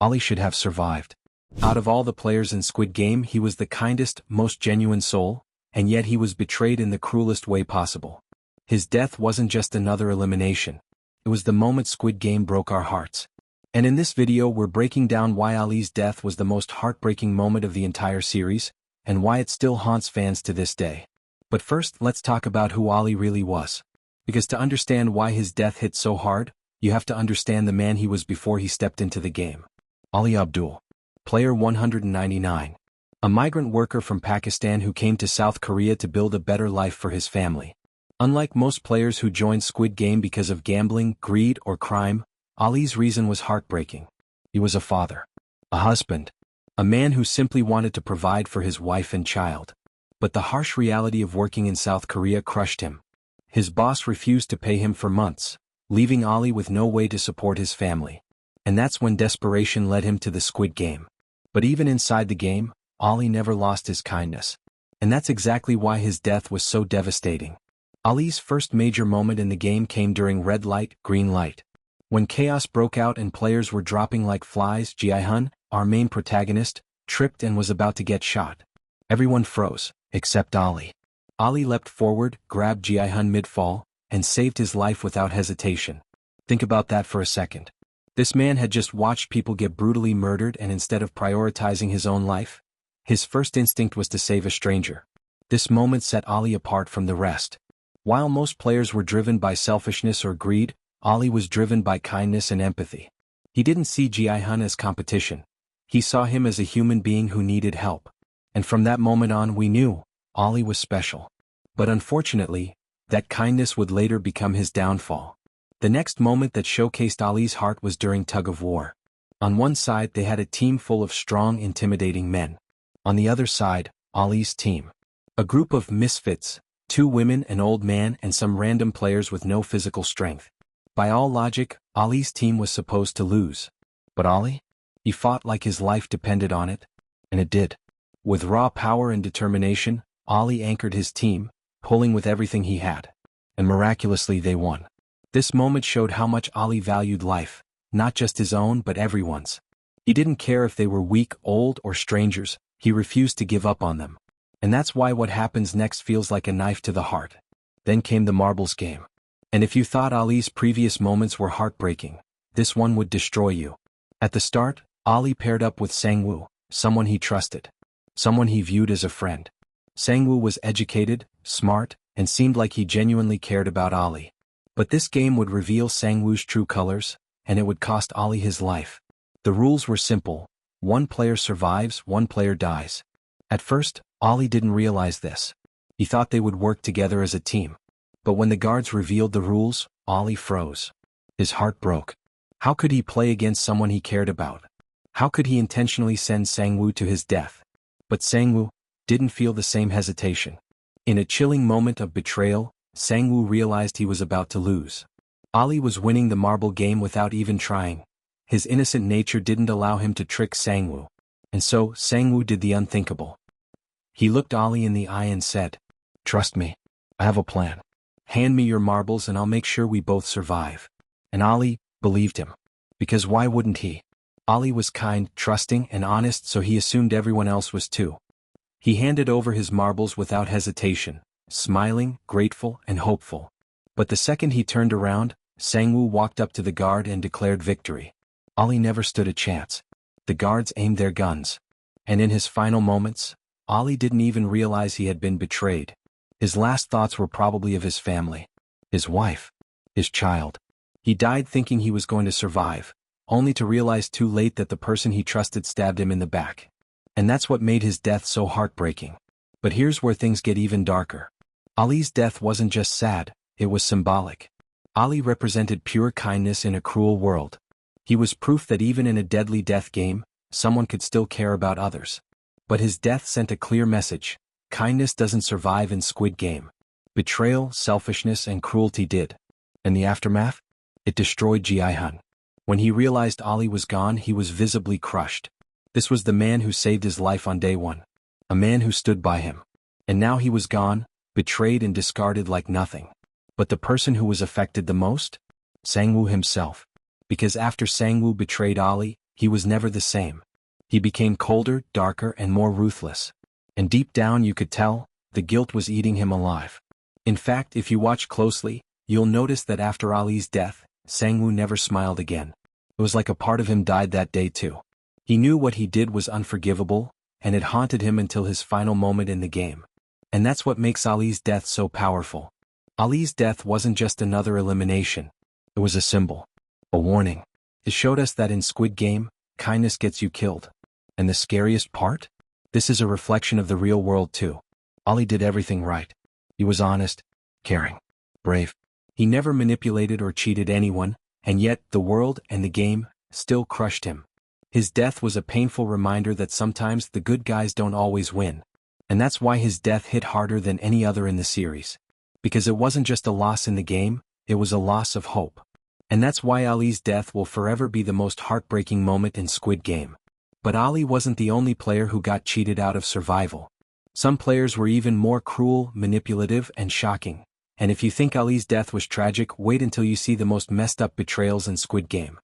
Ali should have survived. Out of all the players in Squid Game, he was the kindest, most genuine soul, and yet he was betrayed in the cruelest way possible. His death wasn't just another elimination. It was the moment Squid Game broke our hearts. And in this video we're breaking down why Ali's death was the most heartbreaking moment of the entire series, and why it still haunts fans to this day. But first, let's talk about who Ali really was. Because to understand why his death hit so hard, you have to understand the man he was before he stepped into the game. Ali Abdul. Player 199. A migrant worker from Pakistan who came to South Korea to build a better life for his family. Unlike most players who joined Squid Game because of gambling, greed, or crime, Ali's reason was heartbreaking. He was a father. A husband. A man who simply wanted to provide for his wife and child. But the harsh reality of working in South Korea crushed him. His boss refused to pay him for months, leaving Ali with no way to support his family. And that's when desperation led him to the Squid Game. But even inside the game, Ali never lost his kindness. And that's exactly why his death was so devastating. Ali's first major moment in the game came during red light, green light. When chaos broke out and players were dropping like flies, Ji-hun, our main protagonist, tripped and was about to get shot. Everyone froze, except Ali. Ali leapt forward, grabbed Ji-hun mid-fall, and saved his life without hesitation. Think about that for a second. This man had just watched people get brutally murdered, and instead of prioritizing his own life, his first instinct was to save a stranger. This moment set Ali apart from the rest. While most players were driven by selfishness or greed, Ali was driven by kindness and empathy. He didn't see Ji-hun as competition. He saw him as a human being who needed help. And from that moment on we knew, Ali was special. But unfortunately, that kindness would later become his downfall. The next moment that showcased Ali's heart was during Tug of War. On one side they had a team full of strong, intimidating men. On the other side, Ali's team. A group of misfits, 2 women, an old man, and some random players with no physical strength. By all logic, Ali's team was supposed to lose. But Ali? He fought like his life depended on it. And it did. With raw power and determination, Ali anchored his team, pulling with everything he had. And miraculously they won. This moment showed how much Ali valued life, not just his own but everyone's. He didn't care if they were weak, old, or strangers. He refused to give up on them. And that's why what happens next feels like a knife to the heart. Then came the marbles game. And if you thought Ali's previous moments were heartbreaking, this one would destroy you. At the start, Ali paired up with Sang-woo, someone he trusted. Someone he viewed as a friend. Sang-woo was educated, smart, and seemed like he genuinely cared about Ali. But this game would reveal Sang-woo's true colors, and it would cost Ali his life. The rules were simple. 1 player survives, 1 player dies. At first, Ali didn't realize this. He thought they would work together as a team. But when the guards revealed the rules, Ali froze. His heart broke. How could he play against someone he cared about? How could he intentionally send Sang-woo to his death? But Sang-woo didn't feel the same hesitation. In a chilling moment of betrayal, Sang-woo realized he was about to lose. Ali was winning the marble game without even trying. His innocent nature didn't allow him to trick Sang-woo. And so, Sang-woo did the unthinkable. He looked Ali in the eye and said, "Trust me. I have a plan. Hand me your marbles and I'll make sure we both survive." And Ali believed him. Because why wouldn't he? Ali was kind, trusting, and honest, so he assumed everyone else was too. He handed over his marbles without hesitation, smiling, grateful, and hopeful. But the second he turned around, Sang-woo walked up to the guard and declared victory. Ali never stood a chance. The guards aimed their guns. And in his final moments, Ali didn't even realize he had been betrayed. His last thoughts were probably of his family. His wife. His child. He died thinking he was going to survive, only to realize too late that the person he trusted stabbed him in the back. And that's what made his death so heartbreaking. But here's where things get even darker. Ali's death wasn't just sad, it was symbolic. Ali represented pure kindness in a cruel world. He was proof that even in a deadly death game, someone could still care about others. But his death sent a clear message. Kindness doesn't survive in Squid Game. Betrayal, selfishness, and cruelty did. And the aftermath? It destroyed Ji-hun. When he realized Ali was gone, he was visibly crushed. This was the man who saved his life on day 1. A man who stood by him. And now he was gone, betrayed and discarded like nothing. But the person who was affected the most? Sang-woo himself. Because after Sang-woo betrayed Ali, he was never the same. He became colder, darker, and more ruthless. And deep down you could tell, the guilt was eating him alive. In fact, if you watch closely, you'll notice that after Ali's death, Sang-woo never smiled again. It was like a part of him died that day too. He knew what he did was unforgivable, and it haunted him until his final moment in the game. And that's what makes Ali's death so powerful. Ali's death wasn't just another elimination. It was a symbol. A warning. It showed us that in Squid Game, kindness gets you killed. And the scariest part? This is a reflection of the real world too. Ali did everything right. He was honest, caring, brave. He never manipulated or cheated anyone, and yet the world and the game still crushed him. His death was a painful reminder that sometimes the good guys don't always win. And that's why his death hit harder than any other in the series. Because it wasn't just a loss in the game, it was a loss of hope. And that's why Ali's death will forever be the most heartbreaking moment in Squid Game. But Ali wasn't the only player who got cheated out of survival. Some players were even more cruel, manipulative, and shocking. And if you think Ali's death was tragic, wait until you see the most messed up betrayals in Squid Game.